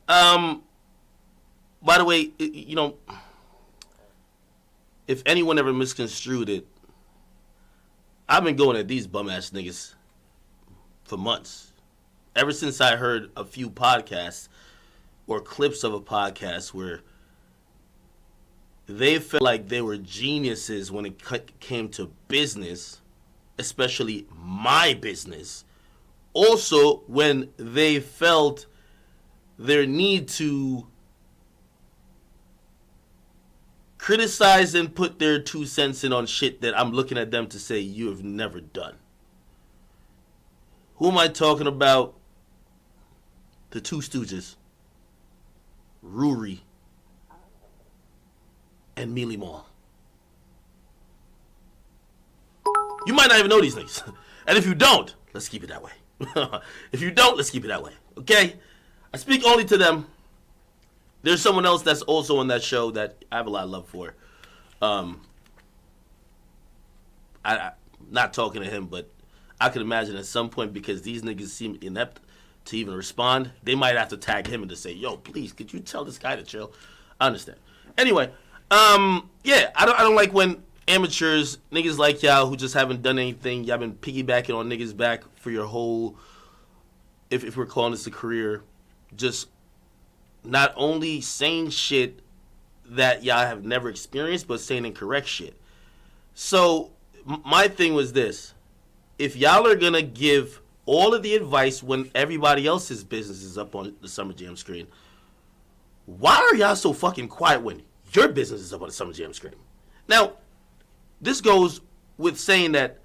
Um, by the way, if anyone ever misconstrued it, I've been going at these bum ass niggas for months. Ever since I heard a few podcasts or clips of a podcast where they felt like they were geniuses when it came to business, especially my business. Also, when they felt their need to criticize and put their 2 cents in on shit that I'm looking at them to say you have never done. Who am I talking about? The two stooges. Rory and Mealy Mall. You might not even know these things. And if you don't, let's keep it that way. If you don't, let's keep it that way. Okay? I speak only to them. There's someone else that's also on that show that I have a lot of love for. I'm not talking to him, but I could imagine at some point, because these niggas seem inept to even respond, they might have to tag him and to say, yo, please, could you tell this guy to chill? I understand. Anyway, yeah, I don't like when amateurs, niggas like y'all who just haven't done anything, y'all been piggybacking on niggas back for your whole, if we're calling this a career, just not only saying shit that y'all have never experienced, but saying incorrect shit. So, my thing was this. If y'all are going to give all of the advice when everybody else's business is up on the Summer Jam screen, why are y'all so fucking quiet when your business is up on the Summer Jam screen? Now, this goes with saying that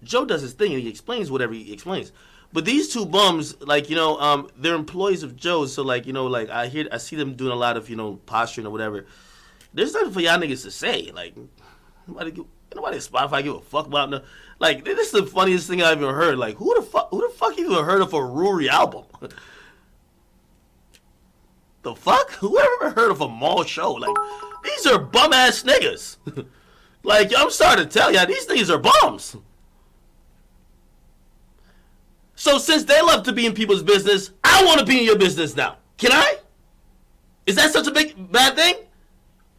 Joe does his thing and he explains whatever he explains. But these two bums, like, they're employees of Joe's, so like, like I see them doing a lot of, posturing or whatever. There's nothing for y'all niggas to say. Like, nobody at Spotify give a fuck about no. Like, this is the funniest thing I've ever heard. Like, who the fuck even heard of a Rory album? The fuck? Whoever heard of a mall show? Like, these are bum ass niggas. Like, I'm starting to tell y'all, these niggas are bums. So since they love to be in people's business, I want to be in your business now. Can I? Is that such a bad thing?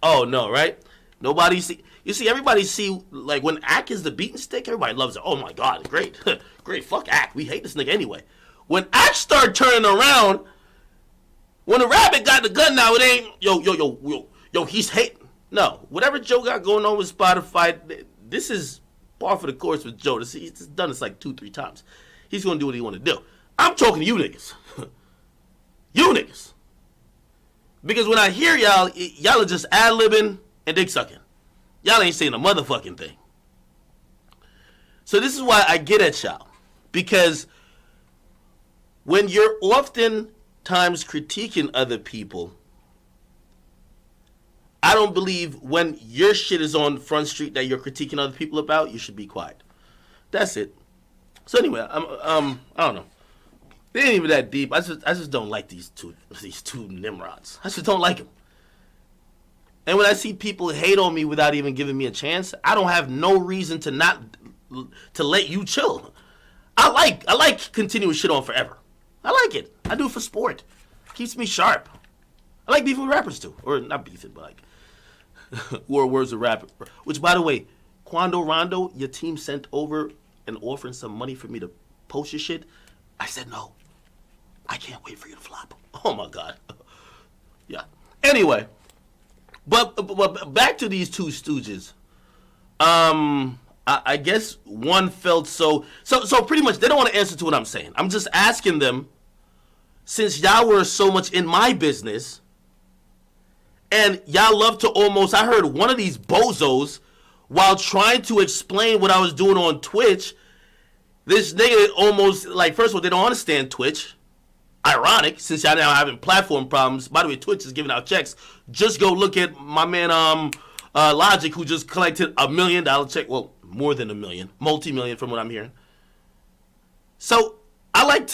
Oh no, right? Nobody see. You see, everybody see, like, when Ak is the beaten stick, everybody loves it. Oh my God, great. Great, fuck Ak. We hate this nigga anyway. When Ak start turning around, when the rabbit got the gun now, it ain't, yo, he's hating. No, whatever Joe got going on with Spotify, this is par for the course with Joe. He's done this like 2-3 times. He's going to do what he want to do. I'm talking to you niggas. You niggas. Because when I hear y'all are just ad-libbing and dick sucking. Y'all ain't saying a motherfucking thing. So this is why I get at y'all. Because when you're oftentimes critiquing other people, I don't believe when your shit is on Front Street that you're critiquing other people about, you should be quiet. That's it. So anyway, I don't know. They ain't even that deep. I just don't like these two Nimrods. I just don't like them. And when I see people hate on me without even giving me a chance, I don't have no reason to let you chill. I like continuous shit on forever. I like it. I do it for sport. Keeps me sharp. I like beefing with rappers too, or not beefing, but like war words of rap. Which, by the way, Quando Rondo, your team sent over and offering some money for me to post your shit. I said no. I can't wait for you to flop. Oh my God. Yeah. Anyway, but back to these two stooges. I guess one felt so pretty much they don't want to answer to what I'm saying. I'm just asking them, since y'all were so much in my business, and y'all love to almost, I heard one of these bozos, while trying to explain what I was doing on Twitch, this nigga almost, like, first of all, they don't understand Twitch. Ironic, since y'all now having platform problems. By the way, Twitch is giving out checks. Just go look at my man Logic, who just collected $1 million check. Well, more than $1 million, multi-million from what I'm hearing. So I like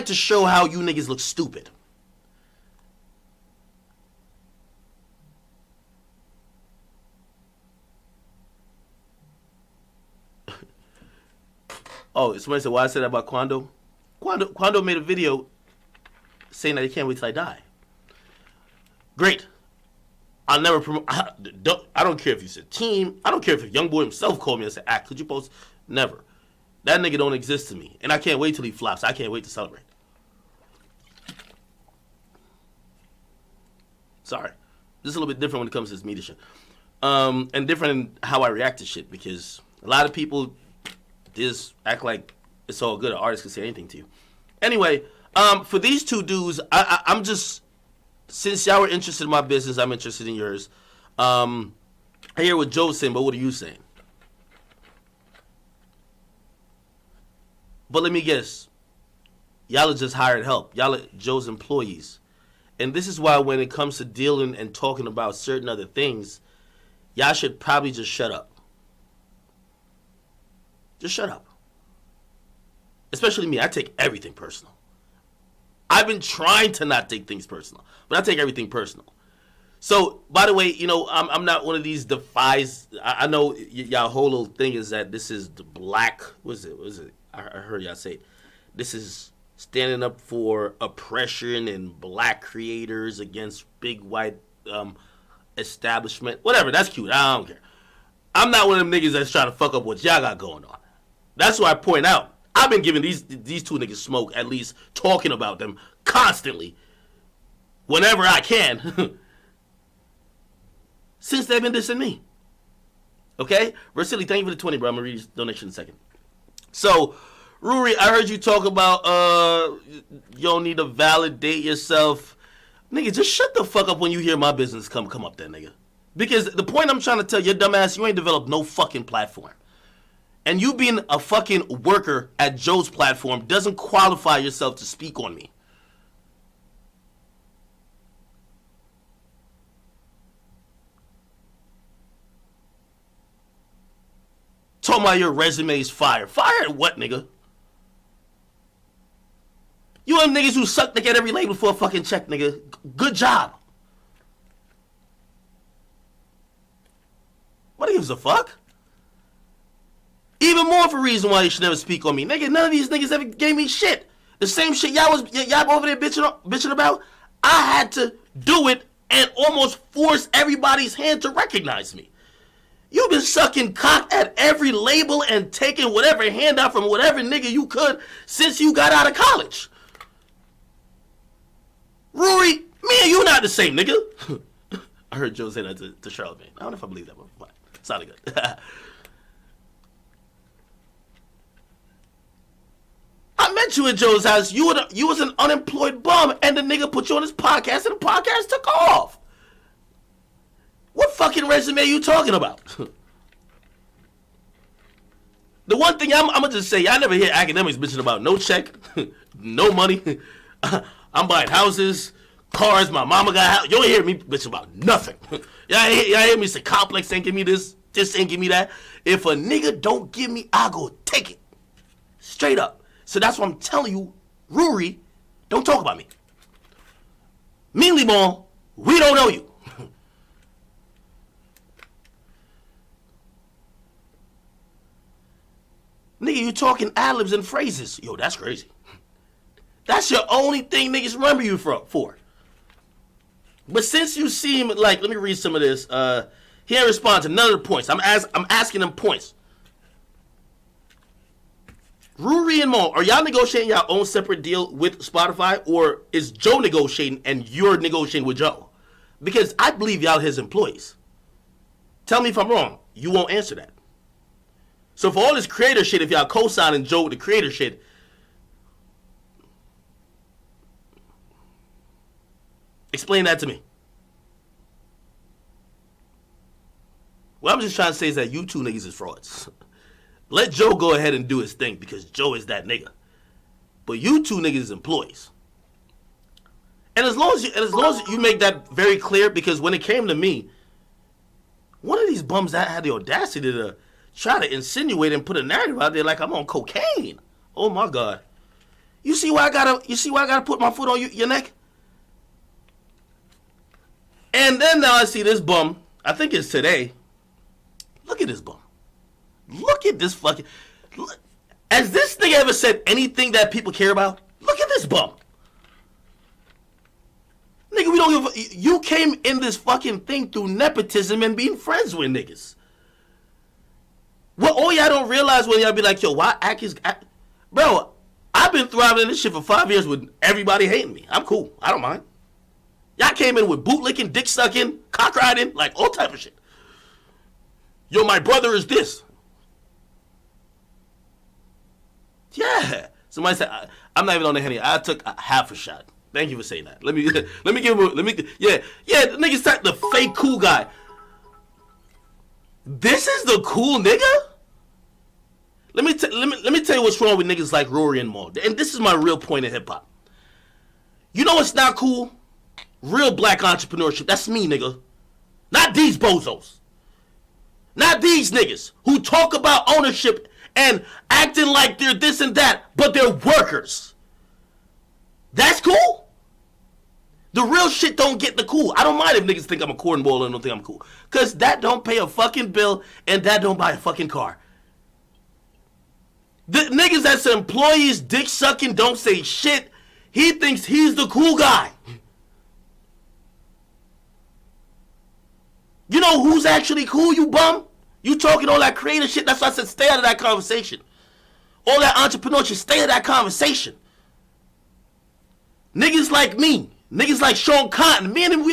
to show how you niggas look stupid. Oh, somebody said, why I said that about Quando? Quando made a video saying that he can't wait till I die. Great. I'll never promote. I don't care if you said team. I don't care if Youngboy himself called me and said, could you post? Never. That nigga don't exist to me. And I can't wait till he flops. I can't wait to celebrate. Sorry. This is a little bit different when it comes to this media shit. And different in how I react to shit, because a lot of people just act like it's all good. An artist can say anything to you. Anyway, for these two dudes, I'm just, since y'all were interested in my business, I'm interested in yours. I hear what Joe's saying, but what are you saying? But let me guess. Y'all are just hired help. Y'all are Joe's employees. And this is why when it comes to dealing and talking about certain other things, y'all should probably just shut up. Just shut up. Especially me. I take everything personal. I've been trying to not take things personal, but I take everything personal. So, by the way, you know, I'm not one of these defies. I know y'all whole little thing is that this is the black. What is it? I heard y'all say it. This is standing up for oppression and black creators against big white establishment. Whatever, that's cute. I don't care. I'm not one of them niggas that's trying to fuck up what y'all got going on. That's why I point out. I've been giving these two niggas smoke, at least talking about them constantly, whenever I can, since they've been dissing me. Okay? Versili, thank you for the 20, bro. I'm going to read your donation in a second. So, Rory, I heard you talk about you don't need to validate yourself. Nigga, just shut the fuck up when you hear my business come up there, nigga. Because the point I'm trying to tell your dumb ass, you ain't developed no fucking platform. And you being a fucking worker at Joe's platform doesn't qualify yourself to speak on me. Talking about your resume's fire. Fire at what, nigga? You them niggas who suck to get every label for a fucking check, nigga. Good job. What gives a fuck? Even more of a reason why you should never speak on me. Nigga, none of these niggas ever gave me shit. The same shit y'all over there bitching about, I had to do it and almost force everybody's hand to recognize me. You've been sucking cock at every label and taking whatever handout from whatever nigga you could since you got out of college. Rory, me and you not the same, nigga. I heard Joe say that to Charlotte. I don't know if I believe that, but it sounded good. I met you at Joe's house. You was an unemployed bum, and the nigga put you on his podcast, and the podcast took off. What fucking resume are you talking about? The one thing I'm gonna just say, I never hear Akademiks bitching about no check, no money. I'm buying houses, cars. My mama got a house. You don't hear me bitching about nothing. Y'all hear me say Complex ain't give me this ain't give me that. If a nigga don't give me, I go take it. Straight up. So that's what I'm telling you, Rory, don't talk about me. Meanly Mall, we don't know you. Nigga, you talking ad-libs and phrases. Yo, that's crazy. That's your only thing niggas remember you for. But since you seem like, let me read some of this. He ain't respond to none of the points. I'm asking him points. Rory and Mo, are y'all negotiating your own separate deal with Spotify, or is Joe negotiating and you're negotiating with Joe? Because I believe y'all his employees. Tell me if I'm wrong. You won't answer that. So for all this creator shit, if y'all co-signing Joe with the creator shit, explain that to me. What I'm just trying to say is that you two niggas is frauds. Let Joe go ahead and do his thing because Joe is that nigga. But you two niggas is employees. And as long as you make that very clear, because when it came to me, one of these bums that had the audacity to try to insinuate and put a narrative out there like I'm on cocaine. Oh my God. You see why I gotta put my foot on your neck? And then now I see this bum, I think it's today. Look at this bum. Look at this fucking... Has this nigga ever said anything that people care about? Look at this bum. Nigga, we don't give a, you came in this fucking thing through nepotism and being friends with niggas. What all y'all don't realize when y'all be like, yo, why Ak is... Bro, I've been thriving in this shit for 5 years with everybody hating me. I'm cool. I don't mind. Y'all came in with bootlicking, dick sucking, cock riding, like all type of shit. Yo, my brother is this. Yeah. Somebody said, I'm not even on the Henny. I took a half a shot. Thank you for saying that. Let me give him, yeah, the nigga's the fake cool guy. This is the cool nigga? Let me tell you what's wrong with niggas like Rory and Maul. And this is my real point in hip hop. You know what's not cool? Real black entrepreneurship. That's me, nigga. Not these bozos. Not these niggas who talk about ownership and acting like they're this and that, but they're workers. That's cool? The real shit don't get the cool. I don't mind if niggas think I'm a cornball and don't think I'm cool. Because that don't pay a fucking bill and that don't buy a fucking car. The niggas that's employees, dick sucking, don't say shit. He thinks he's the cool guy. You know who's actually cool, you bum? You talking all that creative shit. That's why I said stay out of that conversation. All that entrepreneurship, stay out of that conversation. Niggas like me. Niggas like Sean Cotton. Me and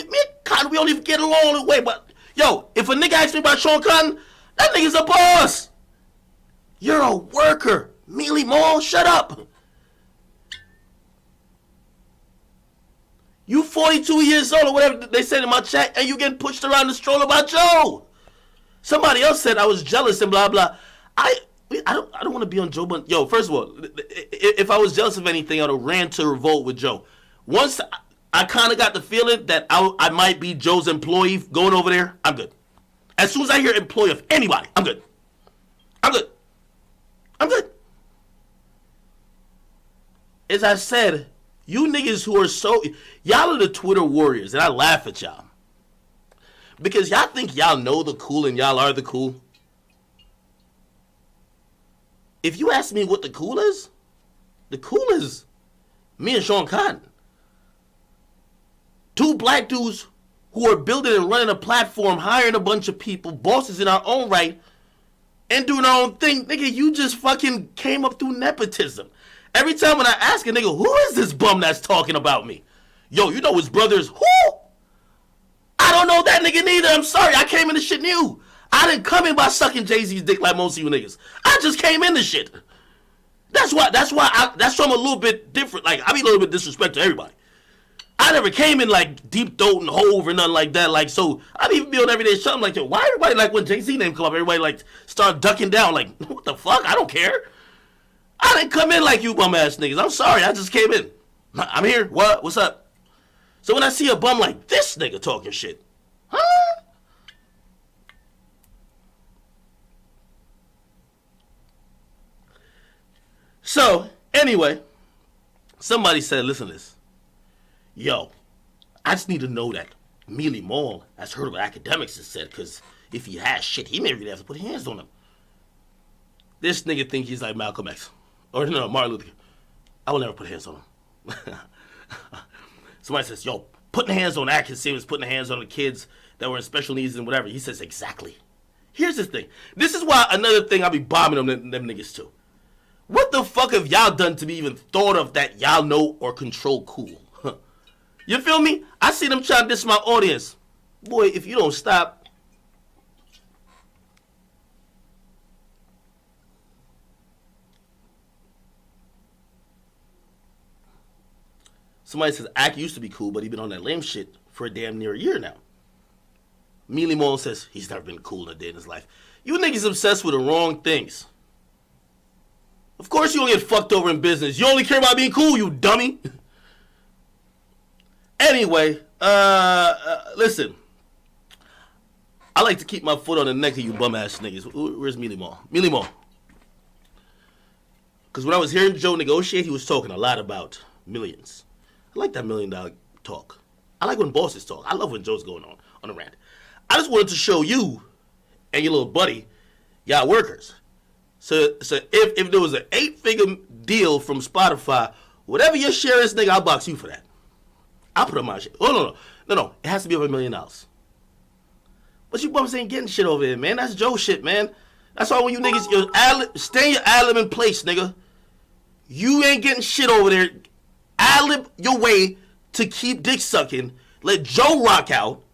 Cotton, we don't even get along all the way. But, yo, if a nigga asks me about Sean Cotton, that nigga's a boss. You're a worker. Mealy Mall, shut up. You 42 years old or whatever they said in my chat, and you getting pushed around the stroller by Joe. Somebody else said I was jealous and blah, blah. I don't want to be on Joe, but, yo, first of all, if I was jealous of anything, I would have ran to revolt with Joe. Once I kind of got the feeling that I might be Joe's employee going over there, I'm good. As soon as I hear employee of anybody, I'm good. I'm good. I'm good. As I said, you niggas who are so... Y'all are the Twitter warriors, and I laugh at y'all. Because y'all think y'all know the cool and y'all are the cool. If you ask me what the cool is me and Sean Cotton. Two black dudes who are building and running a platform, hiring a bunch of people, bosses in our own right, and doing our own thing. Nigga, you just fucking came up through nepotism. Every time when I ask a nigga, who is this bum that's talking about me? Yo, you know his brother is who? I don't know that nigga neither. I'm sorry. I came in this shit new. I didn't come in by sucking Jay-Z's dick like most of you niggas. I just came in this shit. That's why I'm a little bit different. Like, I be a little bit disrespectful to everybody. I never came in like deep throat and hove or nothing like that. Like, so I'd even be on everyday shit. I'm like, yo, why everybody like when Jay-Z name come up, everybody like start ducking down. Like, what the fuck? I don't care. I didn't come in like you bum ass niggas. I'm sorry. I just came in. I'm here. What? What's up? So when I see a bum like this nigga talking shit, huh? So, anyway, somebody said, listen to this. Yo, I just need to know that Mealy Mall has heard what Akademiks has said, because if he has shit, he may really have to put hands on him. This nigga think he's like Malcolm X. Or no, Martin Luther King. I will never put hands on him. Somebody says, yo, putting hands on Ak is same as putting hands on the kids that were in special needs and whatever. He says, exactly. Here's the thing. This is why another thing I be bombing them niggas too. What the fuck have y'all done to be even thought of that y'all know or control cool? You feel me? I see them trying to diss my audience. Boy, if you don't stop. Somebody says, Ak used to be cool, but he been on that lame shit for a damn near a year now. Mealy Mall says, he's never been cool in a day in his life. You niggas obsessed with the wrong things. Of course you don't get fucked over in business. You only care about being cool, you dummy. Anyway, listen. I like to keep my foot on the neck of you bum-ass niggas. Where's Mealy Mall? Mealy Mall. Because when I was hearing Joe negotiate, he was talking a lot about millions. I like that $1 million talk. I like when bosses talk. I love when Joe's going on a rant. I just wanted to show you and your little buddy, y'all workers. So if there was an 8-figure deal from Spotify, whatever your share is, nigga, I'll box you for that. I'll put on my shit. Oh, no. It has to be over $1 million. But you bums ain't getting shit over here, man. That's Joe shit, man. That's why when you niggas, stay in your ad-lib in place, nigga. You ain't getting shit over there. Ad-lib your way to keep dick sucking. Let Joe rock out.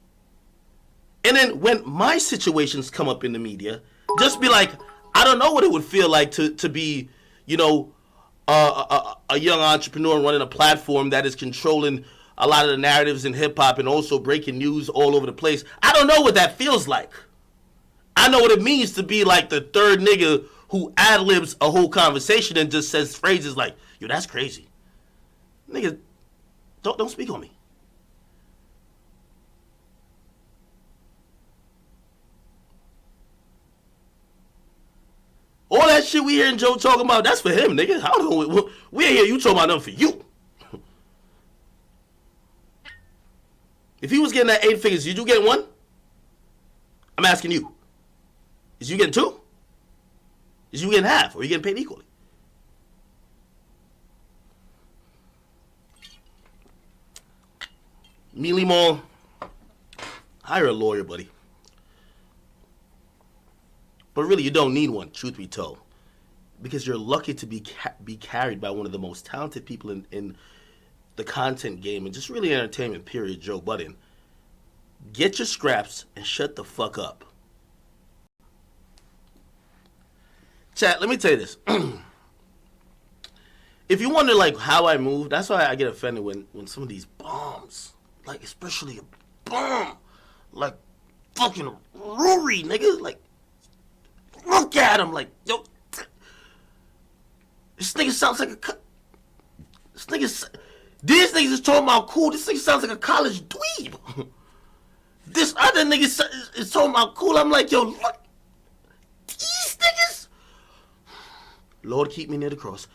And then when my situations come up in the media, just be like, I don't know what it would feel like to be, you know, a young entrepreneur running a platform that is controlling a lot of the narratives in hip-hop and also breaking news all over the place. I don't know what that feels like. I know what it means to be like the third nigga who ad-libs a whole conversation and just says phrases like, yo, that's crazy. Nigga, don't speak on me. All that shit we hearing Joe talking about, that's for him, nigga. I don't know. We ain't hear you talking about nothing for you. If he was getting that 8 figures, did you get one? I'm asking you. Is you getting 2? Is you getting half? Or are you getting paid equally? Mealy Mall, hire a lawyer, buddy. But really, you don't need one, truth be told. Because you're lucky to be carried by one of the most talented people in the content game and just really entertainment, period, Joe Budden. Get your scraps and shut the fuck up. Chat, let me tell you this. If you wonder, like, how I move, that's why I get offended when some of these bombs, like, especially a bomb, like, fucking Rory, nigga, like, look at him, like, yo, this nigga sounds like these niggas is talking about cool, this nigga sounds like a college dweeb. This other nigga is talking about cool, I'm like, yo, look, these niggas, Lord, keep me near the cross.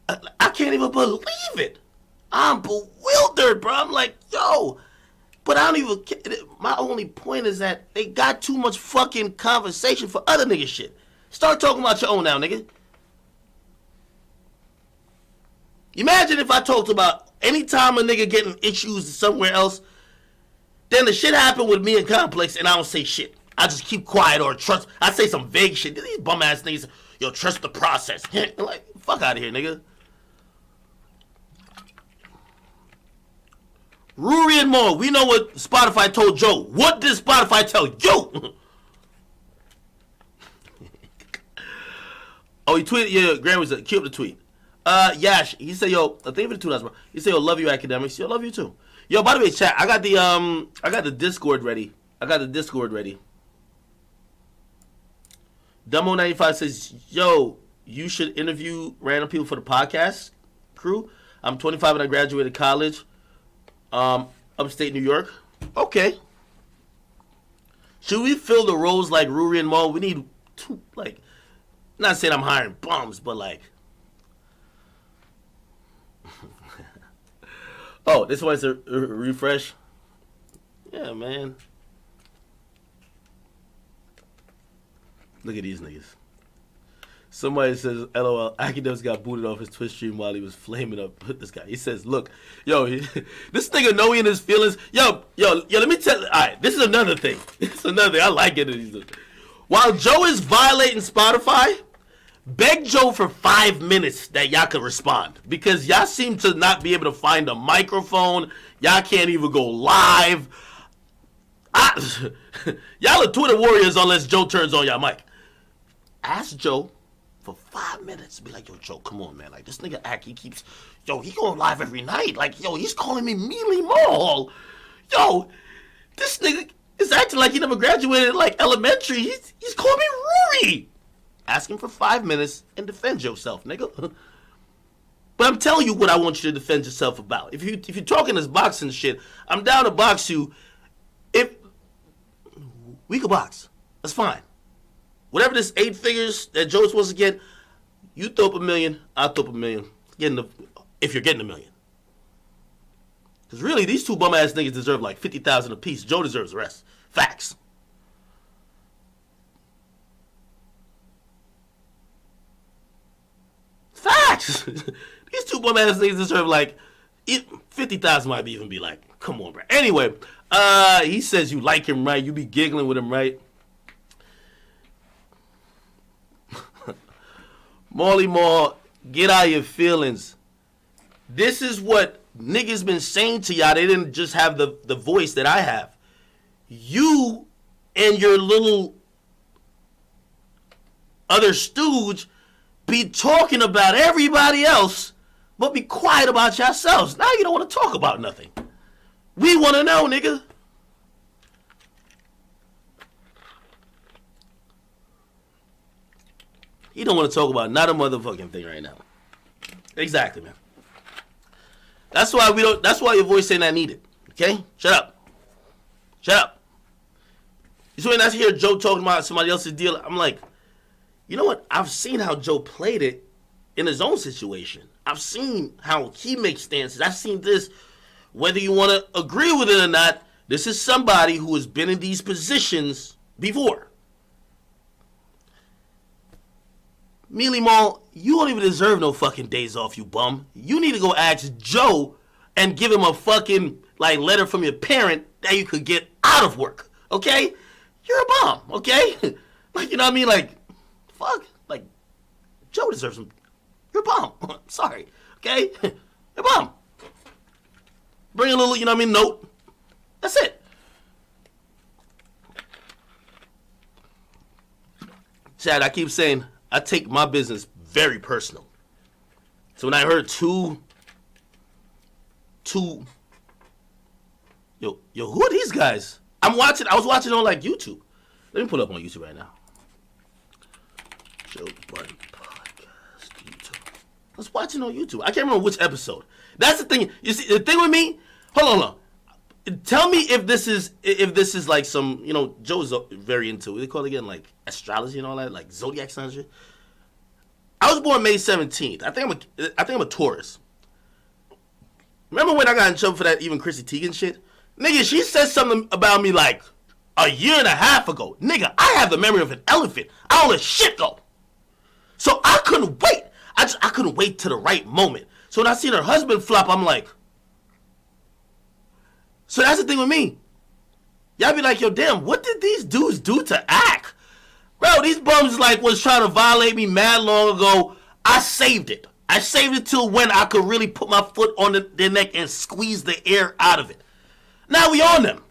I can't even believe it. I'm bewildered, bro. I'm like, yo, but I don't even, my only point is that they got too much fucking conversation for other nigga shit. Start talking about your own now, nigga. Imagine if I talked about any time a nigga getting issues somewhere else, then the shit happened with me and Complex and I don't say shit. I just keep quiet or trust. I say some vague shit. These bum ass niggas, yo, trust the process. Like, fuck out of here, nigga. Rory and more, we know what Spotify told Joe. What did Spotify tell you? Oh, he tweeted, yeah, Graham was cute the tweet. Yash, he said, yo, thank you for the $2, bro. He said, yo, love you, Akademiks. Yo, love you too. Yo, by the way, chat, I got the Discord ready. Dumbo95 says, yo, you should interview random people for the podcast crew. I'm 25 and I graduated college. Upstate New York. Okay. Should we fill the roles like Rory and Mo? We need two, like, not saying I'm hiring bums, but like. Oh, this one's a refresh. Yeah, man. Look at these niggas. Somebody says, LOL, Akademiks got booted off his Twitch stream while he was flaming up with this guy. He says, look, yo, this nigga know he in his feelings. Yo, let me tell you. All right, this is another thing. I like it. While Joe is violating Spotify, beg Joe for 5 minutes that y'all can respond. Because y'all seem to not be able to find a microphone. Y'all can't even go live. Y'all are Twitter warriors unless Joe turns on y'all mic. Ask Joe for 5 minutes. Be like, yo, Joe, come on, man. Like, this nigga act, he going live every night. Like, yo, he's calling me Mealy Mall. Yo, this nigga is acting like he never graduated, like, elementary. He's calling me Rory. Ask him for 5 minutes and defend yourself, nigga. But I'm telling you what I want you to defend yourself about. If you're talking this boxing shit, I'm down to box you. If we could box, that's fine. Whatever this 8 figures that Joe's supposed to get, you throw up $1 million, I'll throw up $1 million. If you're getting $1 million. Because really, these two bum ass niggas deserve like $50,000 apiece. Joe deserves the rest. Facts. relax. These two bum ass niggas deserve like 50,000 might even be like, come on, bro. Anyway, he says you like him, right? You be giggling with him, right? Molly Mall, get out of your feelings. This is what niggas been saying to y'all. They didn't just have the voice that I have. You and your little other stooge be talking about everybody else, but be quiet about yourselves. Now you don't want to talk about nothing. We want to know, nigga. You don't want to talk about not a motherfucking thing right now. Exactly, man. That's why we don't. That's why your voice ain't that needed. Okay, shut up. Shut up. So when I hear Joe talking about somebody else's deal, I'm like, you know what? I've seen how Joe played it in his own situation. I've seen how he makes stances. I've seen this. Whether you want to agree with it or not, this is somebody who has been in these positions before. Mealy Mall, you don't even deserve no fucking days off, you bum. You need to go ask Joe and give him a fucking like letter from your parent that you could get out of work. Okay? You're a bum, okay? Like, you know what I mean? Like, fuck. Like, Joe deserves some. You're a bum. Sorry. Okay? You're a bum. Bring a little, you know what I mean, note. That's it. Chad, I keep saying I take my business very personal. So when I heard two, yo, who are these guys? I was watching on like YouTube. Let me pull up on YouTube right now. Joe Budden Podcast, YouTube. I was watching on YouTube. I can't remember which episode. That's the thing. You see, the thing with me, hold on. Tell me if this is like some, you know, Joe's very into, what they call it again, like astrology and all that, like zodiac signs and shit. I was born May 17th. I think I'm a Taurus. Remember when I got in trouble for that even Chrissy Teigen shit? Nigga, she said something about me like a year and a half ago. Nigga, I have the memory of an elephant. I don't let shit go. So I couldn't wait. I couldn't wait to the right moment. So when I seen her husband flop, I'm like, so that's the thing with me. Y'all be like, yo, damn, what did these dudes do to act? Bro, these bums like was trying to violate me mad long ago. I saved it. I saved it till when I could really put my foot on their neck and squeeze the air out of it. Now we on them.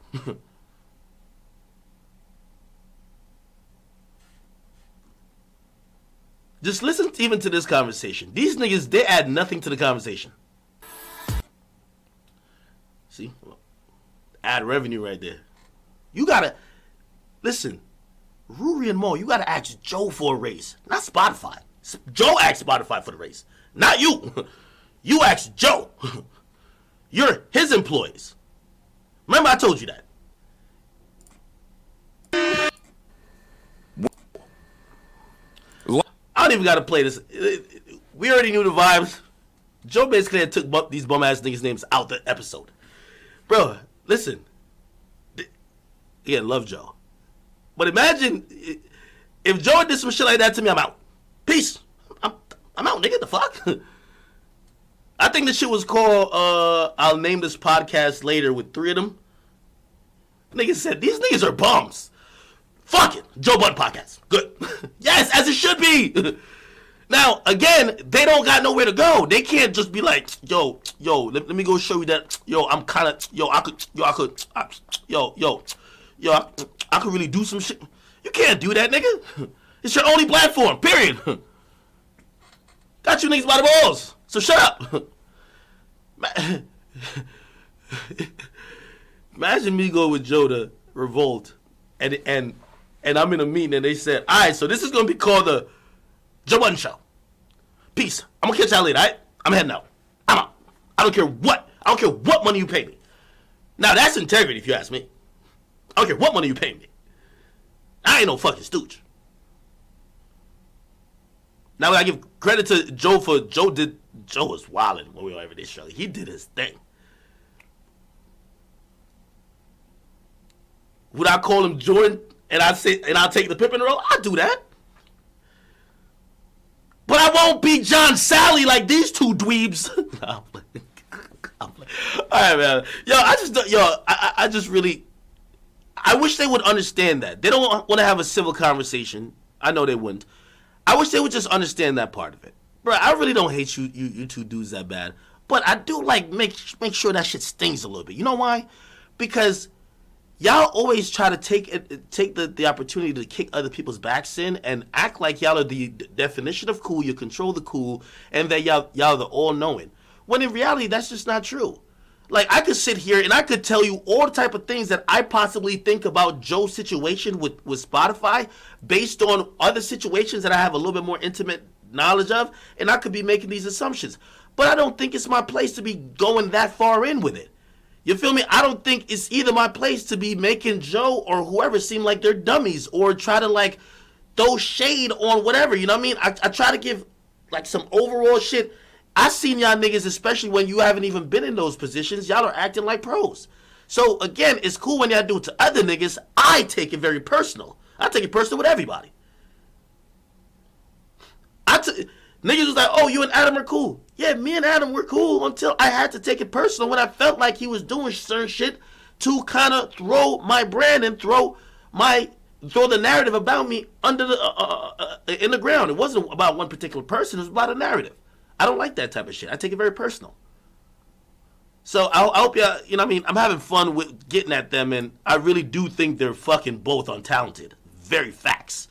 Just listen even to this conversation. These niggas, they add nothing to the conversation. See? Add revenue right there. You gotta, listen, Rory and Mo, you gotta ask Joe for a raise. Not Spotify. Joe asked Spotify for the raise. Not you. You asked Joe. You're his employees. Remember I told you that. I don't even gotta play this. We already knew the vibes. Joe basically had took these bum ass niggas' names out the episode. Bro, listen. Yeah, love Joe. But imagine if Joe did some shit like that to me, I'm out. Peace. I'm out, nigga. The fuck? I think the shit was called, I'll name this podcast later with 3 of them. Niggas said, these niggas are bums. Fuck it. Joe Budden Podcast. Good. Yes, as it should be. Now, again, they don't got nowhere to go. They can't just be like, yo, let me go show you that, I could really do some shit. You can't do that, nigga. It's your only platform, period. Got you niggas by the balls. So shut up. Imagine me go with Joe to Revolt, and I'm in a meeting and they said, all right, so this is gonna be called the Joe Budden Show. Peace. I'm gonna catch y'all later. All right? I'm heading out. I'm out. I don't care what money you pay me. Now that's integrity, if you ask me. I don't care what money you pay me. I ain't no fucking stooge. Now I give credit to Joe for Joe was wilding when we were over this show. He did his thing. Would I call him Jordan and I'll take the Pippen role? I'll do that. But I won't be John Sally like these two dweebs. All right, man. Yo, I just really, I wish they would understand that. They don't want to have a civil conversation. I know they wouldn't. I wish they would just understand that part of it. Bro, I really don't hate you two dudes that bad. But I do like make sure that shit stings a little bit. You know why? Because y'all always try to take the opportunity to kick other people's backs in and act like y'all are the definition of cool. You control the cool, and that y'all are the all-knowing. When in reality, that's just not true. Like, I could sit here and I could tell you all the type of things that I possibly think about Joe's situation with Spotify based on other situations that I have a little bit more intimate knowledge of, and I could be making these assumptions. But I don't think it's my place to be going that far in with it. You feel me? I don't think it's either my place to be making Joe or whoever seem like they're dummies or try to, like, throw shade on whatever, you know what I mean? I try to give, like, some overall shit. I seen y'all niggas, especially when you haven't even been in those positions, y'all are acting like pros. So, again, it's cool when y'all do it to other niggas. I take it very personal. I take it personal with everybody. Niggas was like, oh, you and Adam are cool. Yeah, me and Adam were cool until I had to take it personal when I felt like he was doing certain shit to kind of throw my brand and throw the narrative about me under in the ground. It wasn't about one particular person. It was about a narrative. I don't like that type of shit. I take it very personal. So I hope y'all, you know what I mean? I'm having fun with getting at them, and I really do think they're fucking both untalented. Very facts.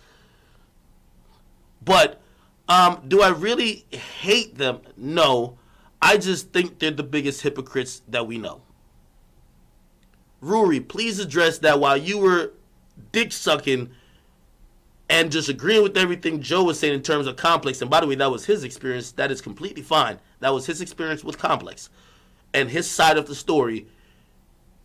But do I really hate them? No. I just think they're the biggest hypocrites that we know. Rory, please address that while you were dick sucking and just agreeing with everything Joe was saying in terms of Complex. And by the way, that was his experience. That is completely fine. That was his experience with Complex and his side of the story.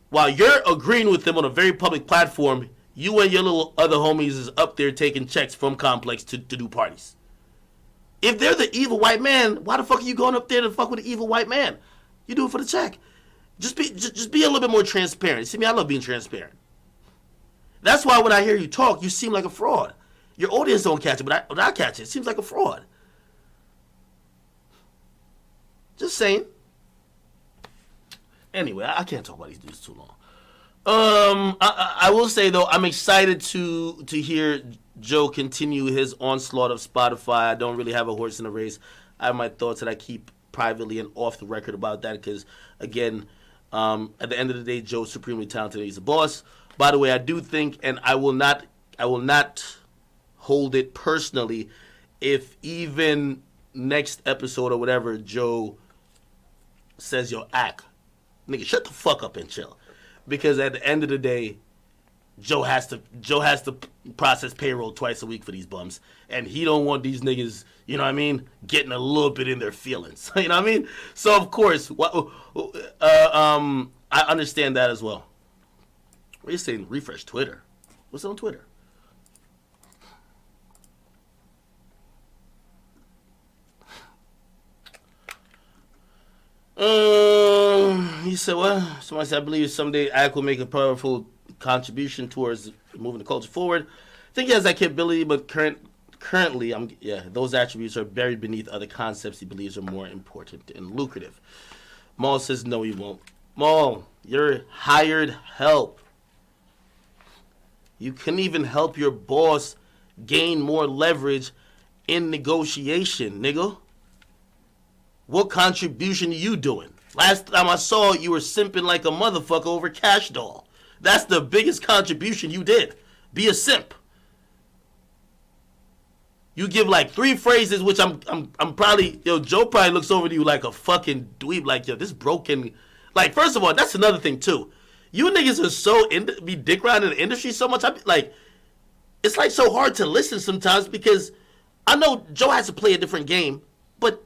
While you're agreeing with him on a very public platform, you and your little other homies is up there taking checks from Complex to do parties. If they're the evil white man, why the fuck are you going up there to fuck with the evil white man? You do it for the check. Just be a little bit more transparent. See me, I love being transparent. That's why when I hear you talk, you seem like a fraud. Your audience don't catch it, but I catch it. It seems like a fraud. Just saying. Anyway, I can't talk about these dudes too long. I will say though, I'm excited to hear Joe continue his onslaught of Spotify. I don't really have a horse in the race. I have my thoughts that I keep privately and off the record about that because, again, at the end of the day, Joe's supremely talented. He's a boss. By the way, I do think, and I will not hold it personally if even next episode or whatever Joe says, yo, act. Nigga, shut the fuck up and chill. Because at the end of the day, Joe has to process payroll twice a week for these bums. And he don't want these niggas, you know what I mean, getting a little bit in their feelings. You know what I mean? So, of course, I understand that as well. What are you saying? Refresh Twitter. What's on Twitter? He said, what? Somebody said, I believe someday Ak will make a powerful contribution towards moving the culture forward. I think he has that capability, but currently, those attributes are buried beneath other concepts he believes are more important and lucrative. Maul says, no, he won't. Maul, you're hired help. You couldn't even help your boss gain more leverage in negotiation, nigga. What contribution are you doing? Last time I saw you were simping like a motherfucker over Cash Doll. That's the biggest contribution you did. Be a simp. You give like 3 phrases, which I'm probably, Joe probably looks over to you like a fucking dweeb, like, yo, this broken, like, first of all, that's another thing too. You niggas are so be dick riding in the industry so much. It's like so hard to listen sometimes because I know Joe has to play a different game, but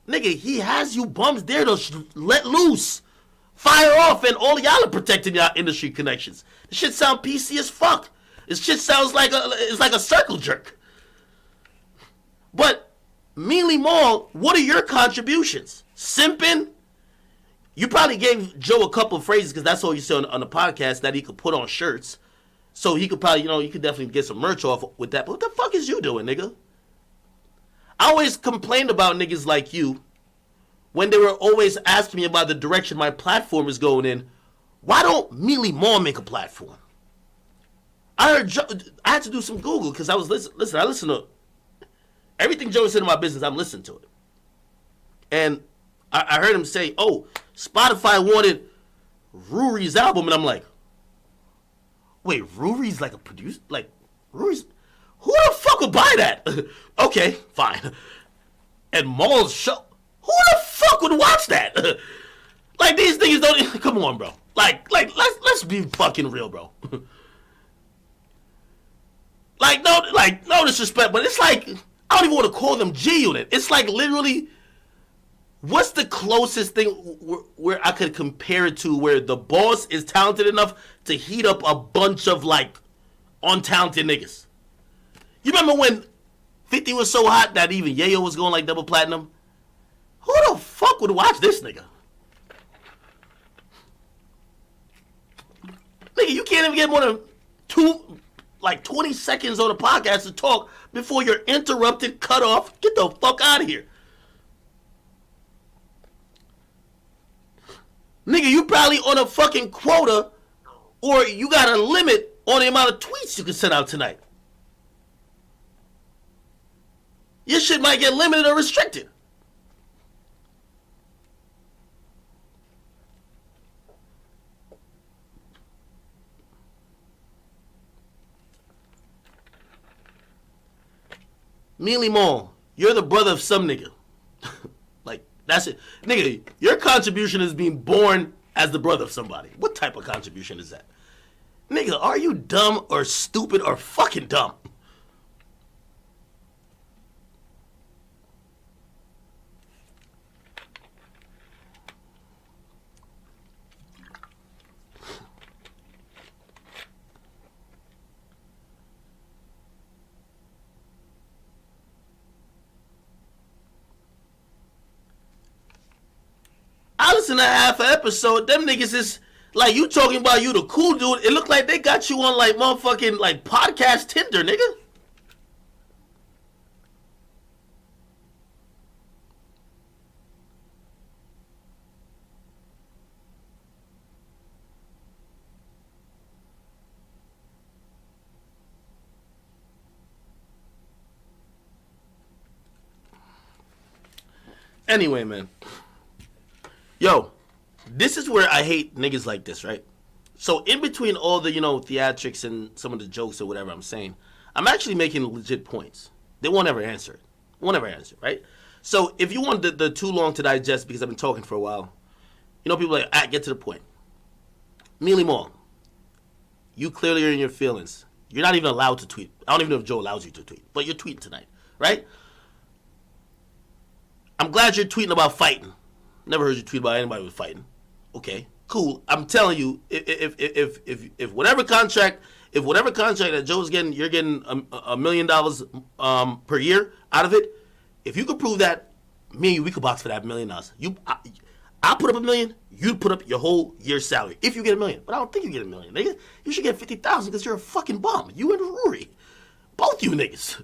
nigga, he has you bums there to let loose, fire off, and all y'all are protecting y'all industry connections. This shit sound PC as fuck. This shit sounds like it's like a circle jerk. But Mealy Mall, what are your contributions? Simping? You probably gave Joe a couple of phrases because that's all you said on the podcast that he could put on shirts. So he could probably, you could definitely get some merch off with that. But what the fuck is you doing, nigga? I always complained about niggas like you when they were always asking me about the direction my platform is going in. Why don't Mealy Moore make a platform? I had to do some Google because I was listen. I listen to everything Joe said in my business. I'm listening to it, and I heard him say, "Oh, Spotify wanted Rory's album," and I'm like, "Wait, Rory's like a producer? Like Rory's? Who the fuck would buy that?" Okay, fine. And Maul's show. Who the fuck would watch that? Like these things don't. Come on, bro. Like let's be fucking real, bro. no disrespect, but it's like I don't even want to call them G Unit. It's like literally, what's the closest thing where I could compare it to where the boss is talented enough to heat up a bunch of like untalented niggas? You remember when 50 was so hot that even Yayo was going like double platinum? Who the fuck would watch this nigga? Nigga, you can't even get more than 20 seconds on a podcast to talk before you're interrupted, cut off. Get the fuck out of here. Nigga, you probably on a fucking quota or you got a limit on the amount of tweets you can send out tonight. Your shit might get limited or restricted. Mealy Moore, you're the brother of some nigga. Like, that's it. Nigga, your contribution is being born as the brother of somebody. What type of contribution is that? Nigga, are you dumb or stupid or fucking dumb? I listened to half an episode. Them niggas is like, you talking about you the cool dude. It looked like they got you on like motherfucking like podcast Tinder, nigga. Anyway, man. Yo, this is where I hate niggas like this, right? So in between all the, theatrics and some of the jokes or whatever I'm saying, I'm actually making legit points. They won't ever answer it. Right? So if you want the too long to digest because I've been talking for a while, people are like, get to the point. Mealy Moore, you clearly are in your feelings. You're not even allowed to tweet. I don't even know if Joe allows you to tweet, but you're tweeting tonight, right? I'm glad you're tweeting about fighting. Never heard you tweet about anybody was fighting. Okay, cool. I'm telling you, if whatever contract that Joe's getting, you're getting $1 million per year out of it. If you could prove that, me and you, we could box for that $1 million. I'll put up $1 million. You put up your whole year's salary if you get $1 million. But I don't think you get $1 million, nigga. You should get 50,000 because you're a fucking bum. You and Rory, both you niggas.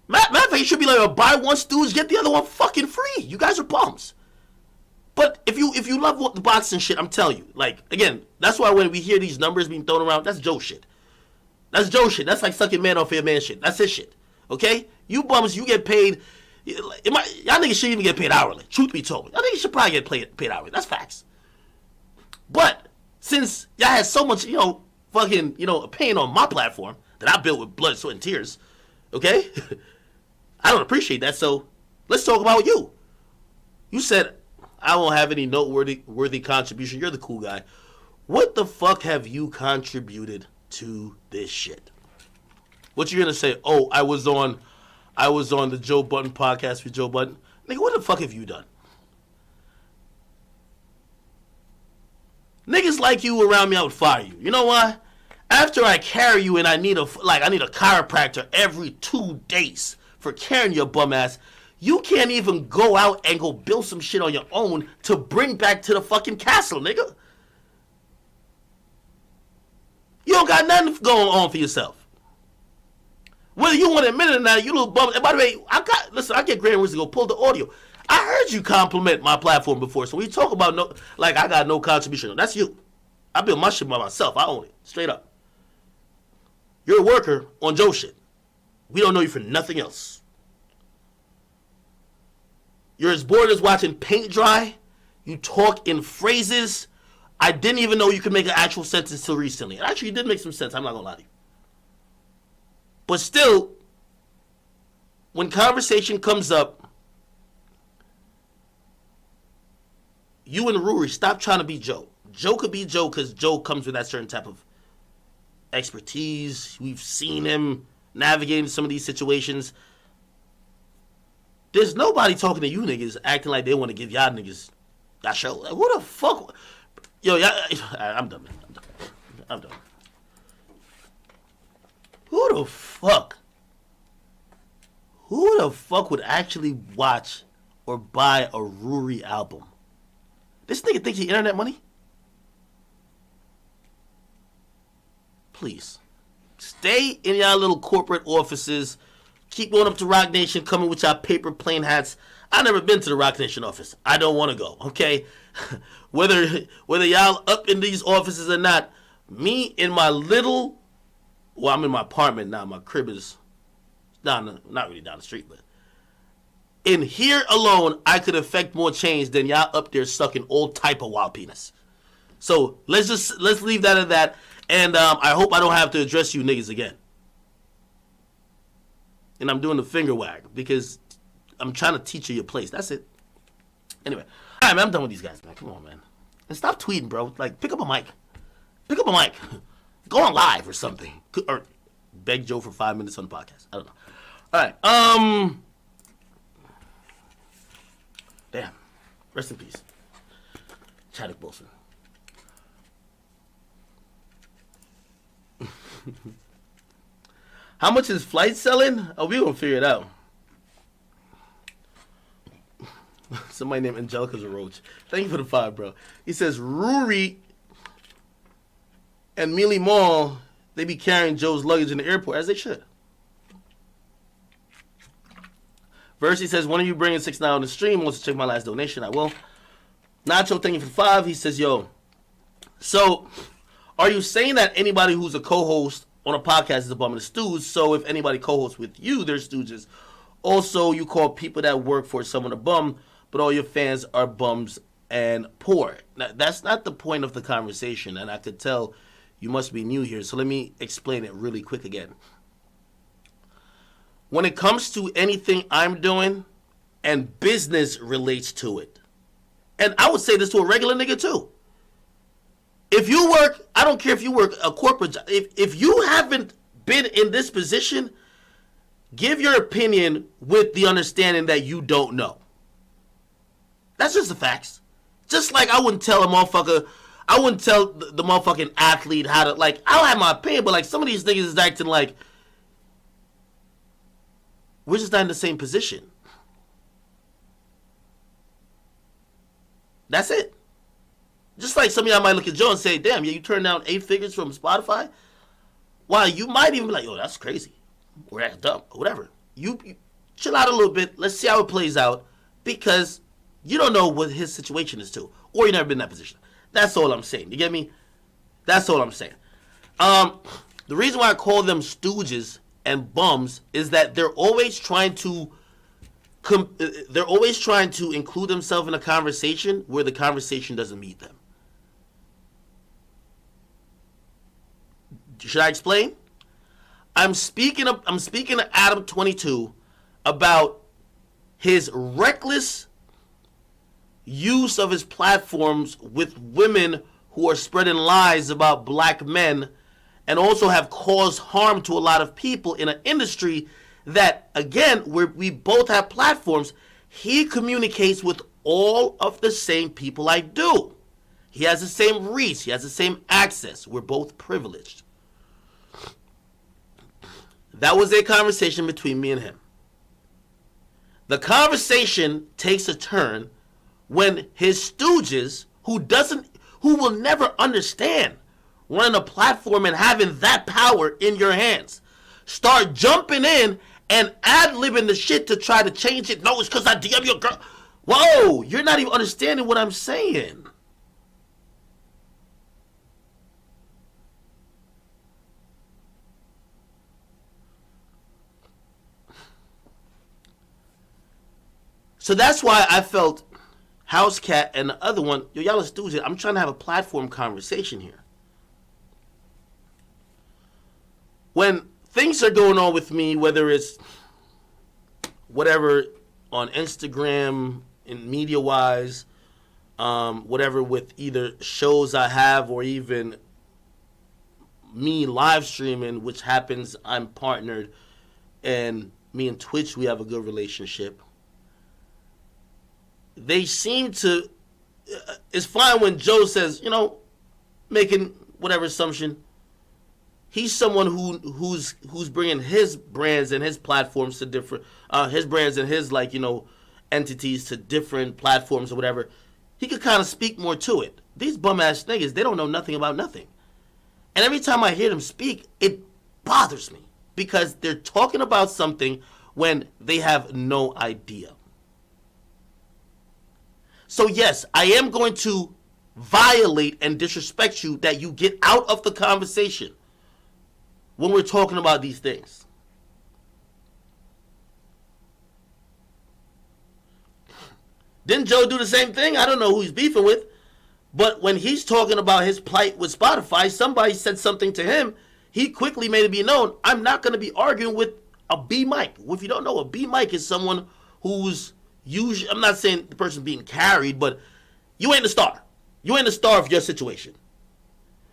Matter of fact, you should be like, buy one stooge, get the other one fucking free. You guys are bums. But if you love the boxing shit, I'm telling you, like, again, that's why when we hear these numbers being thrown around, that's Joe shit. That's Joe shit. That's like sucking man off your man shit. That's his shit. Okay? You bums, you get paid. Y'all niggas shouldn't even get paid hourly. Truth be told. Y'all niggas should probably get paid hourly. That's facts. But since y'all had so much, fucking, pain on my platform that I built with blood, sweat, and tears, okay? I don't appreciate that, so let's talk about you. You said, I won't have any noteworthy contribution. You're the cool guy. What the fuck have you contributed to this shit? What you gonna say? Oh, I was on the Joe Budden podcast with Joe Budden. Nigga, what the fuck have you done? Niggas like you around me, I would fire you. You know why? After I carry you and I need a chiropractor every 2 days for carrying your bum ass, you can't even go out and go build some shit on your own to bring back to the fucking castle, nigga. You don't got nothing going on for yourself. Whether you want to admit it or not, you little bum. And by the way, I get Grand Wizard to go pull the audio. I heard you compliment my platform before, so we talk about I got no contribution. That's you. I built my shit by myself. I own it. Straight up. You're a worker on Joe shit. We don't know you for nothing else. You're as bored as watching paint dry. You talk in phrases. I didn't even know you could make an actual sentence till recently. And actually, you did make some sense. I'm not going to lie to you. But still, when conversation comes up, you and Rory, stop trying to be Joe. Joe could be Joe because Joe comes with that certain type of expertise. We've seen him navigating some of these situations. There's nobody talking to you niggas acting like they want to give y'all niggas that show. Like, who the fuck? Yo, I'm done, man. I'm done. Who the fuck would actually watch or buy a Rory album? This nigga thinks he internet money? Please. Stay in y'all little corporate offices. Keep going up to Rock Nation, coming with y'all paper plane hats. I've never been to the Rock Nation office. I don't want to go, okay? Whether y'all up in these offices or not, me in my little... Well, I'm in my apartment now. My crib is not really down the street, but in here alone, I could affect more change than y'all up there sucking all type of wild penis. So let's leave that at that, and I hope I don't have to address you niggas again. And I'm doing the finger wag because I'm trying to teach you your place. That's it. Anyway, all right, man, I'm done with these guys, man. Come on, man, and stop tweeting, bro. Like, pick up a mic. Go on live or something. Or beg Joe for 5 minutes on the podcast. I don't know. All right. Damn. Rest in peace. Chadwick Boseman. How much is flight selling? Oh, we gonna figure it out. Somebody named Angelica's a roach. Thank you for the 5, bro. He says Rory and Mealy Mall, they be carrying Joe's luggage in the airport, as they should. Versi says, one of you bringing 6 now on the stream wants to check my last donation. I will. Nacho, thank you for 5. He says, yo, so are you saying that anybody who's a co-host on a podcast is a bum and a stooge? So if anybody co-hosts with you, they're stooges. Also, you call people that work for someone a bum, but all your fans are bums and poor. Now, that's not the point of the conversation, and I could tell you must be new here, so let me explain it really quick again. When it comes to anything I'm doing, and business relates to it, and I would say this to a regular nigga too. If you work, I don't care if you work a corporate job, if you haven't been in this position, give your opinion with the understanding that you don't know. That's just the facts. Just like I wouldn't tell the motherfucking athlete how to, like, I'll have my opinion, but like some of these niggas is acting like we're just not in the same position. That's it. Just like some of y'all might look at Joe and say, damn, yeah, you turned down 8 figures from Spotify? While you might even be like, oh, that's crazy. Or that's dumb. Or whatever. You chill out a little bit. Let's see how it plays out. Because you don't know what his situation is too. Or you've never been in that position. That's all I'm saying. You get me? That's all I'm saying. The reason why I call them stooges and bums is that they're always trying to include themselves in a conversation where the conversation doesn't meet them. Should I explain? I'm speaking to Adam 22 about his reckless use of his platforms with women who are spreading lies about black men and also have caused harm to a lot of people in an industry that, again, where we both have platforms. He communicates with all of the same people I do. He has the same reach. He has the same access. We're both privileged. That was a conversation between me and him. The conversation takes a turn when his stooges, who will never understand running a platform and having that power in your hands, start jumping in and ad-libbing the shit to try to change it. No, it's because I DM your girl. Whoa, you're not even understanding what I'm saying. So that's why I felt House Cat and the other one, yo, y'all let's do it. I'm trying to have a platform conversation here. When things are going on with me, whether it's whatever on Instagram, in media-wise, whatever with either shows I have or even me live streaming, which happens, I'm partnered, and me and Twitch, we have a good relationship. They seem to, it's fine when Joe says, you know, making whatever assumption, he's someone who's bringing his brands and his platforms to different, his brands and his, like, you know, entities to different platforms or whatever. He could kind of speak more to it. These bum-ass niggas, they don't know nothing about nothing. And every time I hear them speak, it bothers me because they're talking about something when they have no idea. So yes, I am going to violate and disrespect you that you get out of the conversation when we're talking about these things. Didn't Joe do the same thing? I don't know who he's beefing with. But when he's talking about his plight with Spotify, somebody said something to him. He quickly made it be known, I'm not going to be arguing with a B mic. If you don't know, a B mic is someone who's usually, I'm not saying the person's being carried, but you ain't the star. You ain't the star of your situation.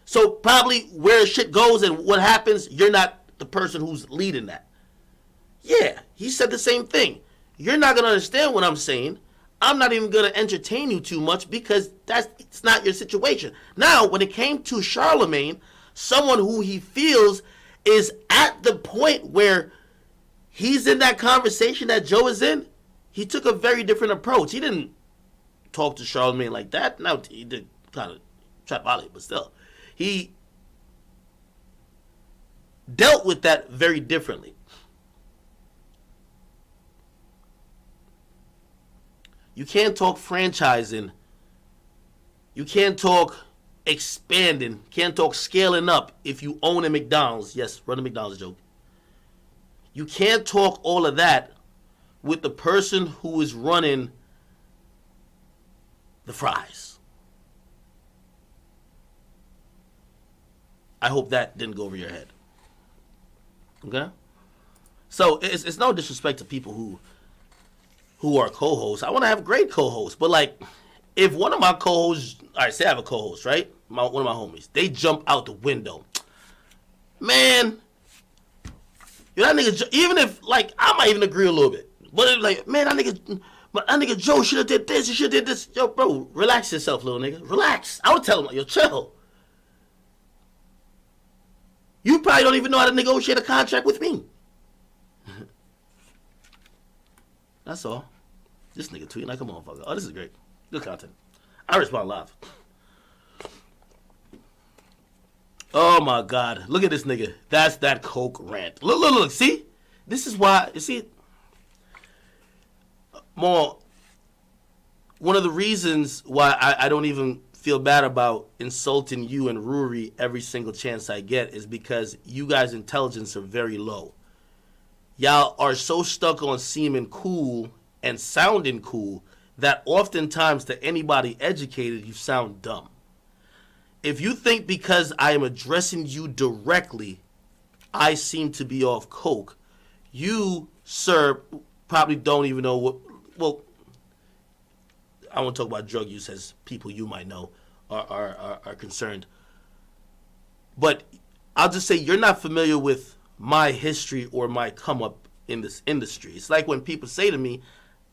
So probably where shit goes and what happens, you're not the person who's leading that. Yeah, he said the same thing. You're not going to understand what I'm saying. I'm not even going to entertain you too much because it's not your situation. Now, when it came to Charlemagne, someone who he feels is at the point where he's in that conversation that Joe is in, he took a very different approach. He didn't talk to Charlemagne like that. Now, he did kind of trap volley, but still. He dealt with that very differently. You can't talk franchising. You can't talk expanding. Can't talk scaling up if you own a McDonald's. Yes, run a McDonald's joke. You can't talk all of that with the person who is running the fries. I hope that didn't go over your head. Okay? So it's no disrespect to people who are co-hosts. I want to have great co-hosts. But like, if one of my co-hosts, all right, say I have a co-host, right? One of my homies, they jump out the window. Man, that nigga, even if, like, I might even agree a little bit. But it's like, man, that nigga Joe should have did this, he should have did this. Yo, bro, relax yourself, little nigga. Relax. I would tell him, yo, chill. You probably don't even know how to negotiate a contract with me. That's all. This nigga tweeting like a motherfucker. Oh, this is great. Good content. I respond live. Oh my God. Look at this nigga. That's that Coke rant. Look. See? This is why, you see, more, one of the reasons why I don't even feel bad about insulting you and Rory every single chance I get is because you guys' intelligence are very low. Y'all are so stuck on seeming cool and sounding cool that oftentimes to anybody educated, you sound dumb. If you think because I am addressing you directly, I seem to be off coke, you, sir, probably don't even know what, well, I won't talk about drug use as people you might know are concerned. But I'll just say you're not familiar with my history or my come up in this industry. It's like when people say to me,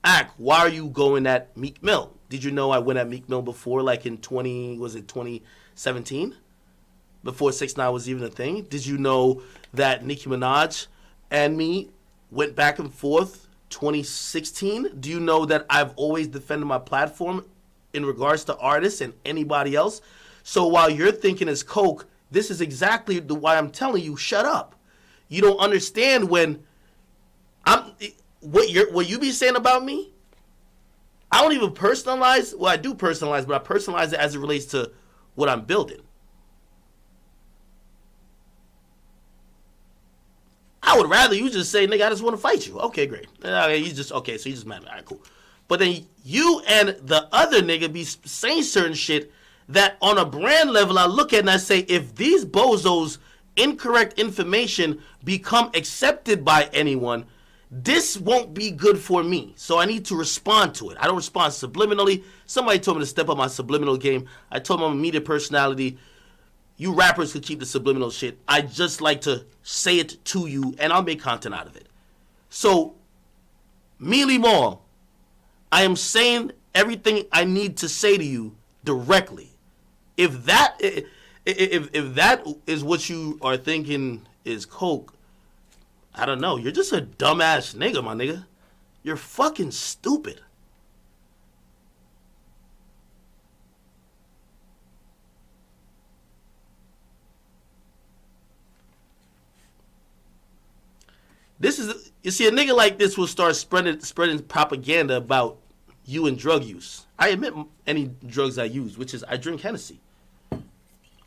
Ak, why are you going at Meek Mill? Did you know I went at Meek Mill before, like in 2017? Before 6ix9ine was even a thing? Did you know that Nicki Minaj and me went back and forth 2016? Do you know that I've always defended my platform in regards to artists and anybody else? So while you're thinking it's coke, this is exactly why I'm telling you, shut up. You don't understand when what you be saying about me. I don't even personalize. Well, I do personalize, but I personalize it as it relates to what I'm building. I would rather you just say, nigga, I just want to fight you. Okay, great. So you just mad. All right, cool. But then you and the other nigga be saying certain shit that on a brand level I look at and I say, if these bozos incorrect information become accepted by anyone, this won't be good for me. So I need to respond to it. I don't respond subliminally. Somebody told me to step up my subliminal game. I told them I'm a media personality. You rappers could keep the subliminal shit. I just like to say it to you, and I'll make content out of it. So, Mealy Mall, I am saying everything I need to say to you directly. If that is what you are thinking is coke, I don't know. You're just a dumbass nigga, my nigga. You're fucking stupid. This is, you see, a nigga like this will start spreading propaganda about you and drug use. I admit any drugs I use, which is I drink Hennessy. I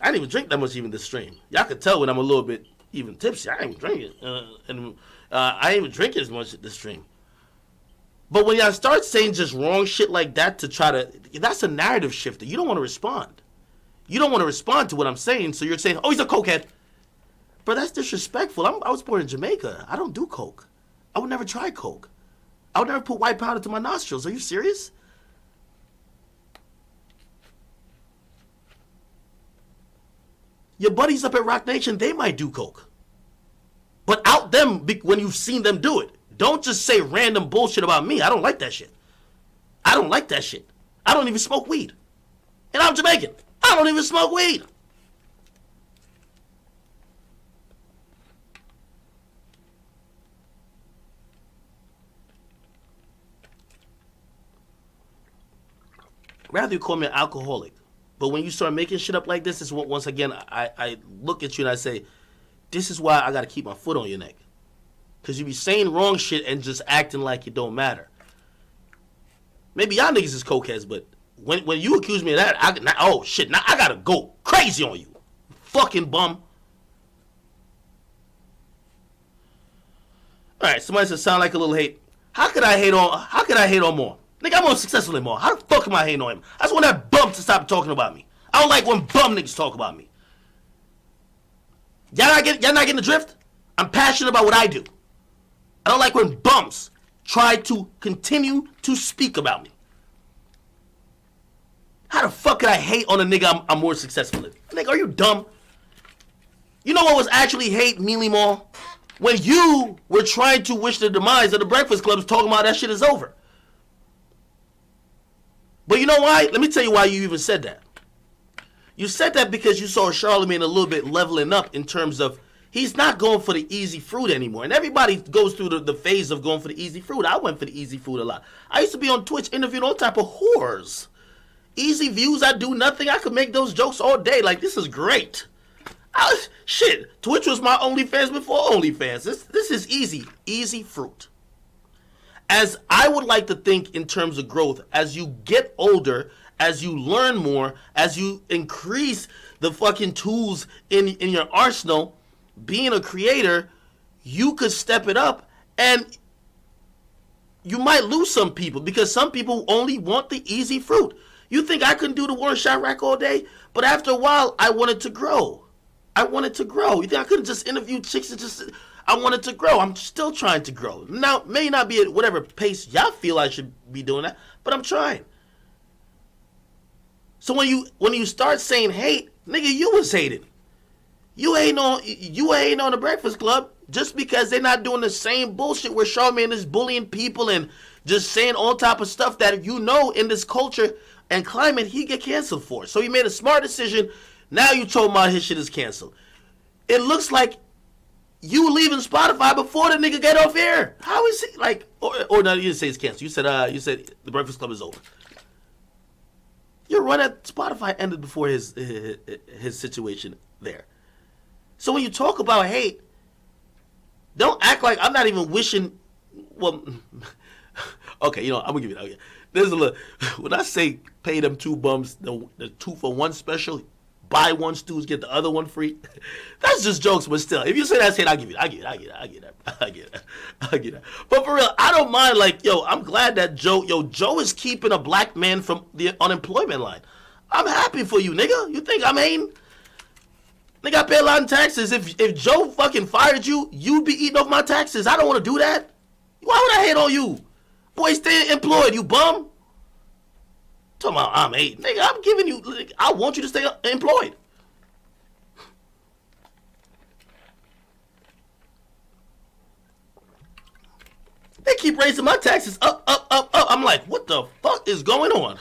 didn't even drink that much even this stream. Y'all can tell when I'm a little bit even tipsy. I ain't even drink it. I ain't even drink it as much at this stream. But when y'all start saying just wrong shit like that to try to, that's a narrative shifter. You don't want to respond. You don't want to respond to what I'm saying, so you're saying, oh, he's a cokehead. Bro, that's disrespectful. I was born in Jamaica. I don't do coke. I would never try coke. I would never put white powder to my nostrils. Are you serious? Your buddies up at Rock Nation, they might do coke. But out them when you've seen them do it. Don't just say random bullshit about me. I don't like that shit. I don't like that shit. I don't even smoke weed. And I'm Jamaican. I don't even smoke weed. Rather you call me an alcoholic. But when you start making shit up like this, is what, once again, I look at you and I say, this is why I got to keep my foot on your neck. Because you be saying wrong shit and just acting like it don't matter. Maybe y'all niggas is cokeheads, but when you accuse me of that, oh shit, now I got to go crazy on you. Fucking bum. Alright, somebody said sound like a little hate. How could I hate on more? Nigga, I'm more successful than more. How the fuck am I hating on him? I just want that bum to stop talking about me. I don't like when bum niggas talk about me. Y'all not getting the drift? I'm passionate about what I do. I don't like when bums try to continue to speak about me. How the fuck could I hate on a nigga I'm more successful than? Nigga, are you dumb? You know what was actually hate, Mealy Mall? When you were trying to wish the demise of the Breakfast Clubs talking about that shit is over. But you know why? Let me tell you why you even said that. You said that because you saw Charlemagne a little bit leveling up in terms of he's not going for the easy fruit anymore. And everybody goes through the phase of going for the easy fruit. I went for the easy fruit a lot. I used to be on Twitch interviewing all type of whores. Easy views, I do nothing. I could make those jokes all day. Like, this is great. Shit, Twitch was my OnlyFans before OnlyFans. This is easy. Easy fruit. As I would like to think in terms of growth, as you get older, as you learn more, as you increase the fucking tools in your arsenal, being a creator, you could step it up and you might lose some people because some people only want the easy fruit. You think I couldn't do the Warren Chirac all day? But after a while, I wanted to grow. You think I couldn't just interview chicks and just... I wanted to grow. I'm still trying to grow. Now, may not be at whatever pace y'all feel I should be doing that, but I'm trying. So when you start saying hate, nigga, you was hating. You ain't on the Breakfast Club just because they're not doing the same bullshit where Charlamagne is bullying people and just saying all type of stuff that you know in this culture and climate he get canceled for. So he made a smart decision. Now you told him his shit is canceled. It looks like you leaving Spotify before the nigga get off air. How is he like? Or no, you didn't say it's canceled. You said the Breakfast Club is over. Your run at Spotify ended before his situation there. So when you talk about hate, Don't act like I'm not even wishing. Well, okay, I'm gonna give you that. Okay. There's a little. When I say pay them two bums the 2-for-1 special, buy one stews, get the other one free. That's just jokes, but still, if you say that's it, I give it. I get that. But for real, I don't mind. Like, I'm glad that Joe is keeping a black man from the unemployment line. I'm happy for you, nigga. You think I'm hating? Nigga, I pay a lot in taxes. If Joe fucking fired you, you'd be eating off my taxes. I don't want to do that. Why would I hate on you? Boy, stay employed, you bum. Talking about I'm hating. Nigga, I'm giving you, I want you to stay employed. They keep raising my taxes up. I'm like, what the fuck is going on?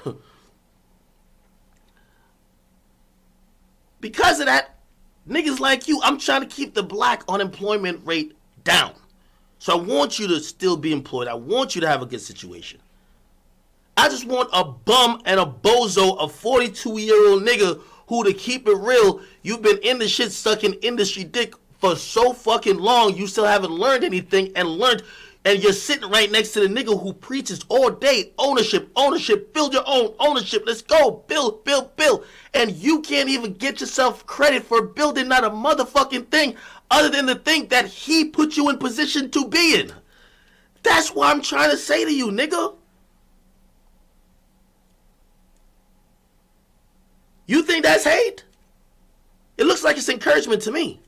Because of that, niggas like you, I'm trying to keep the black unemployment rate down. So I want you to still be employed. I want you to have a good situation. I just want a bum and a bozo, a 42-year-old nigga who, to keep it real, you've been in the shit sucking industry dick for so fucking long, you still haven't learned anything and you're sitting right next to the nigga who preaches all day, ownership, build your own ownership, let's go, build. And you can't even get yourself credit for building not a motherfucking thing other than the thing that he put you in position to be in. That's what I'm trying to say to you, nigga. You think that's hate? It looks like it's encouragement to me.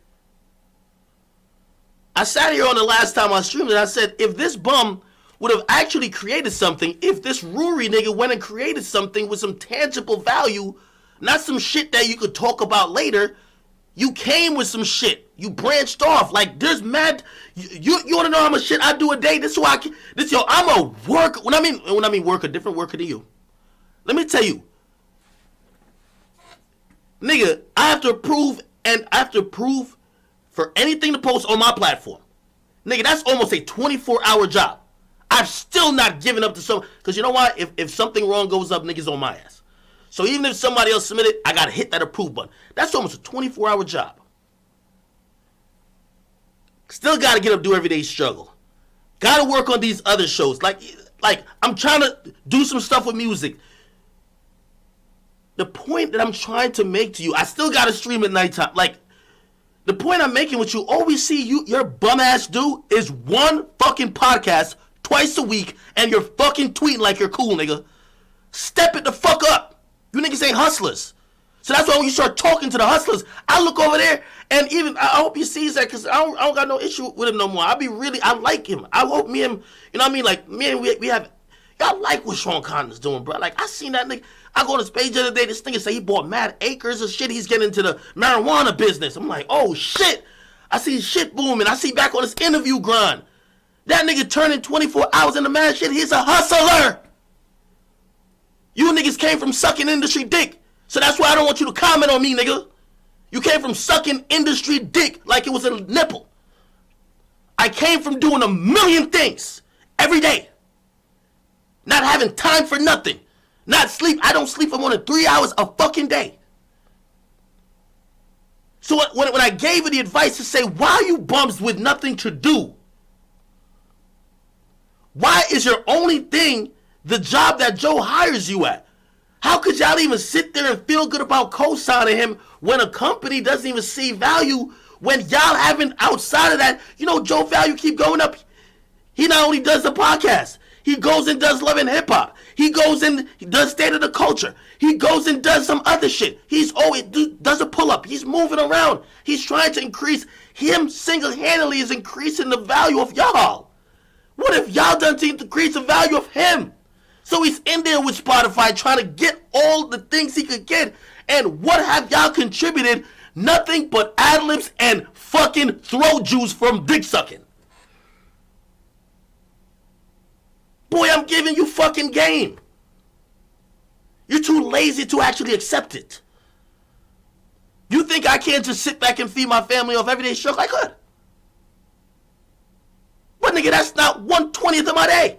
I sat here on the last time I streamed and I said, if this bum would have actually created something, if this Rory nigga went and created something with some tangible value, not some shit that you could talk about later, you came with some shit. You branched off. Like, there's mad. You want to know how much shit I do a day? This is why I'm a worker. When I mean worker, different worker than you. Let me tell you. Nigga, I have to approve for anything to post on my platform. Nigga, that's almost a 24-hour job. I've still not given up to someone. Because you know why? If something wrong goes up, niggas on my ass. So even if somebody else submitted, I got to hit that approve button. That's almost a 24-hour job. Still got to get up, do everyday struggle. Got to work on these other shows. Like I'm trying to do some stuff with music. The point that I'm trying to make to you, I still got to stream at nighttime. Like, the point I'm making with you, all we see your bum ass do is one fucking podcast twice a week and you're fucking tweeting like you're cool, nigga. Step it the fuck up. You niggas ain't hustlers. So that's why when you start talking to the hustlers, I look over there and even, I hope he sees that because I don't got no issue with him no more. I like him. I hope me and him, you know what I mean? Like, me and we have, y'all like what Sean Connor's doing, bro. Like, I seen that nigga. I go on his page the other day, this nigga say he bought mad acres of shit. He's getting into the marijuana business. I'm like, oh shit. I see shit booming. I see back on his interview grind. That nigga turning 24 hours into mad shit. He's a hustler. You niggas came from sucking industry dick. So that's why I don't want you to comment on me, nigga. You came from sucking industry dick like it was a nipple. I came from doing a million things every day. Not having time for nothing. Not sleep. I don't sleep for more than 3 hours a fucking day. So when I gave her the advice to say, why are you bums with nothing to do? Why is your only thing the job that Joe hires you at? How could y'all even sit there and feel good about co-signing him when a company doesn't even see value when y'all haven't outside of that? You know, Joe value keep going up. He not only does the podcast, he goes and does Love and Hip Hop. He goes and he does State of the Culture. He goes and does some other shit. He's always does a pull-up. He's moving around. He's trying to increase. Him single-handedly is increasing the value of y'all. What if y'all done to increase the value of him? So he's in there with Spotify trying to get all the things he could get. And what have y'all contributed? Nothing but ad-libs and fucking throat juice from dick sucking. Boy, I'm giving you fucking game. You're too lazy to actually accept it. You think I can't just sit back and feed my family off everyday struggle? I could. But nigga, that's not 1/20th of my day.